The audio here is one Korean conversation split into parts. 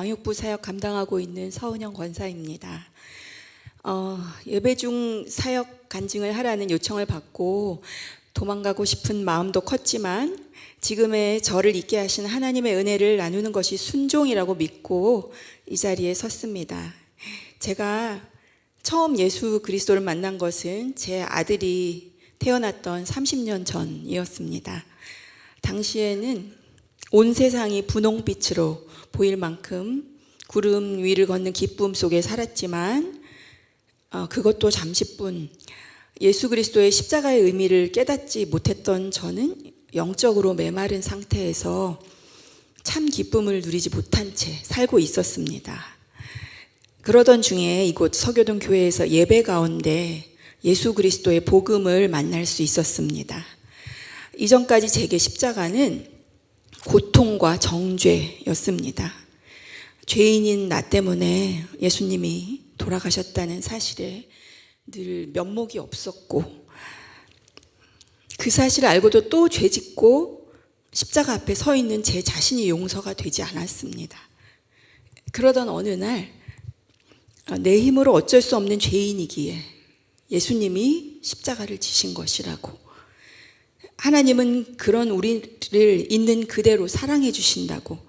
양육부 사역 감당하고 있는 서은영 권사입니다. 예배 중 사역 간증을 하라는 요청을 받고 도망가고 싶은 마음도 컸지만 지금의 저를 있게 하신 하나님의 은혜를 나누는 것이 순종이라고 믿고 이 자리에 섰습니다. 제가 처음 예수 그리스도를 만난 것은 제 아들이 태어났던 30년 전이었습니다. 당시에는 온 세상이 분홍빛으로 보일 만큼 구름 위를 걷는 기쁨 속에 살았지만 그것도 잠시뿐 예수 그리스도의 십자가의 의미를 깨닫지 못했던 저는 영적으로 메마른 상태에서 참 기쁨을 누리지 못한 채 살고 있었습니다. 그러던 중에 이곳 서교동 교회에서 예배 가운데 예수 그리스도의 복음을 만날 수 있었습니다. 이전까지 제게 십자가는 고통과 정죄였습니다. 죄인인 나 때문에 예수님이 돌아가셨다는 사실에 늘 면목이 없었고 그 사실을 알고도 또 죄짓고 십자가 앞에 서 있는 제 자신이 용서가 되지 않았습니다. 그러던 어느 날 내 힘으로 어쩔 수 없는 죄인이기에 예수님이 십자가를 지신 것이라고, 하나님은 그런 우리를 있는 그대로 사랑해 주신다고,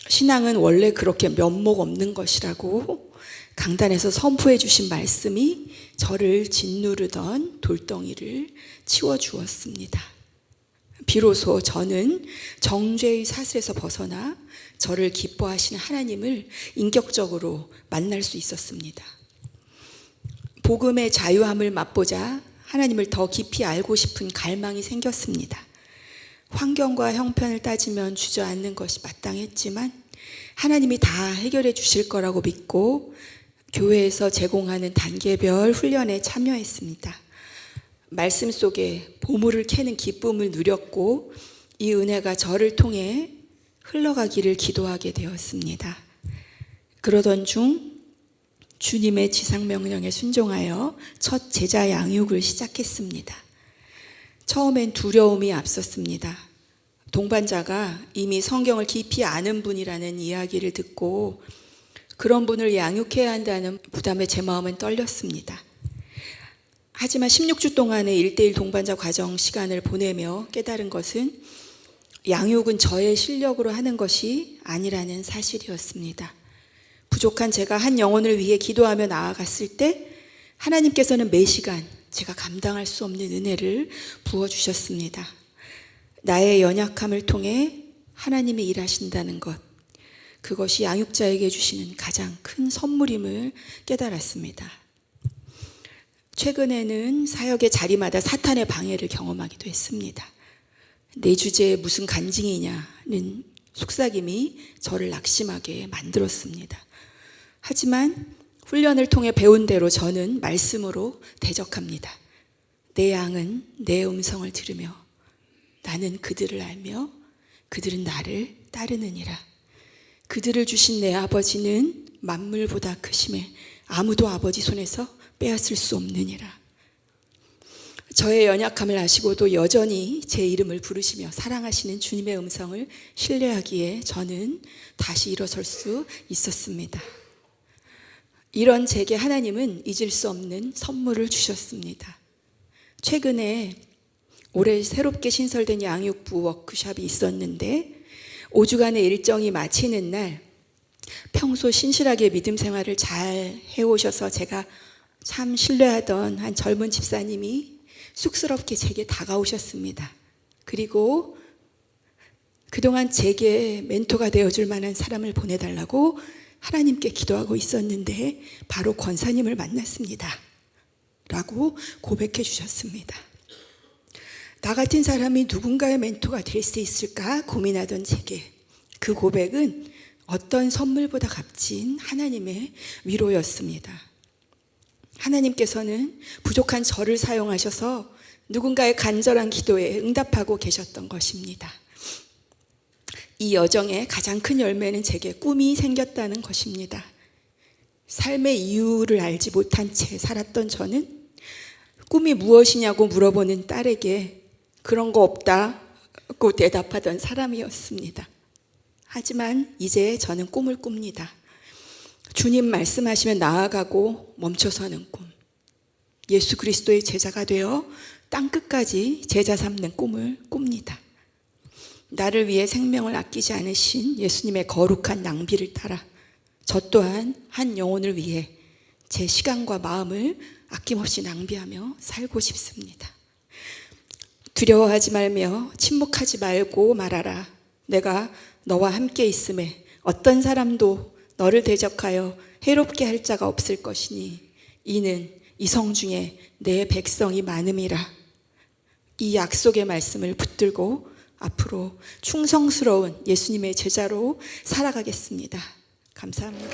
신앙은 원래 그렇게 면목 없는 것이라고 강단에서 선포해 주신 말씀이 저를 짓누르던 돌덩이를 치워주었습니다. 비로소 저는 정죄의 사슬에서 벗어나 저를 기뻐하시는 하나님을 인격적으로 만날 수 있었습니다. 복음의 자유함을 맛보자 하나님을 더 깊이 알고 싶은 갈망이 생겼습니다. 환경과 형편을 따지면 주저앉는 것이 마땅했지만 하나님이 다 해결해 주실 거라고 믿고 교회에서 제공하는 단계별 훈련에 참여했습니다. 말씀 속에 보물을 캐는 기쁨을 누렸고 이 은혜가 저를 통해 흘러가기를 기도하게 되었습니다. 그러던 중 주님의 지상명령에 순종하여 첫 제자 양육을 시작했습니다. 처음엔 두려움이 앞섰습니다. 동반자가 이미 성경을 깊이 아는 분이라는 이야기를 듣고 그런 분을 양육해야 한다는 부담에 제 마음은 떨렸습니다. 하지만 16주 동안의 1:1 동반자 과정 시간을 보내며 깨달은 것은 양육은 저의 실력으로 하는 것이 아니라는 사실이었습니다. 부족한 제가 한 영혼을 위해 기도하며 나아갔을 때 하나님께서는 매 시간 제가 감당할 수 없는 은혜를 부어주셨습니다. 나의 연약함을 통해 하나님이 일하신다는 것, 그것이 양육자에게 주시는 가장 큰 선물임을 깨달았습니다. 최근에는 사역의 자리마다 사탄의 방해를 경험하기도 했습니다. 내 주제에 무슨 간증이냐는 속삭임이 저를 낙심하게 만들었습니다. 하지만 훈련을 통해 배운 대로 저는 말씀으로 대적합니다. 내 양은 내 음성을 들으며 나는 그들을 알며 그들은 나를 따르느니라. 그들을 주신 내 아버지는 만물보다 크심에 아무도 아버지 손에서 빼앗을 수 없느니라. 저의 연약함을 아시고도 여전히 제 이름을 부르시며 사랑하시는 주님의 음성을 신뢰하기에 저는 다시 일어설 수 있었습니다. 이런 제게 하나님은 잊을 수 없는 선물을 주셨습니다. 최근에 올해 새롭게 신설된 양육부 워크숍이 있었는데 5주간의 일정이 마치는 날 평소 신실하게 믿음 생활을 잘 해오셔서 제가 참 신뢰하던 한 젊은 집사님이 쑥스럽게 제게 다가오셨습니다. 그리고 그동안 제게 멘토가 되어줄 만한 사람을 보내달라고 하나님께 기도하고 있었는데 바로 권사님을 만났습니다. 라고 고백해 주셨습니다. 나 같은 사람이 누군가의 멘토가 될 수 있을까 고민하던 제게 그 고백은 어떤 선물보다 값진 하나님의 위로였습니다. 하나님께서는 부족한 저를 사용하셔서 누군가의 간절한 기도에 응답하고 계셨던 것입니다. 이 여정의 가장 큰 열매는 제게 꿈이 생겼다는 것입니다. 삶의 이유를 알지 못한 채 살았던 저는 꿈이 무엇이냐고 물어보는 딸에게 그런 거 없다고 대답하던 사람이었습니다. 하지만 이제 저는 꿈을 꿉니다. 주님 말씀하시면 나아가고 멈춰서는 꿈. 예수 그리스도의 제자가 되어 땅끝까지 제자 삼는 꿈을 꿉니다. 나를 위해 생명을 아끼지 않으신 예수님의 거룩한 낭비를 따라 저 또한 한 영혼을 위해 제 시간과 마음을 아낌없이 낭비하며 살고 싶습니다. 두려워하지 말며 침묵하지 말고 말하라. 내가 너와 함께 있음에 어떤 사람도 너를 대적하여 해롭게 할 자가 없을 것이니 이는 이 성중에 내 백성이 많음이라. 이 약속의 말씀을 붙들고 앞으로 충성스러운 예수님의 제자로 살아가겠습니다. 감사합니다.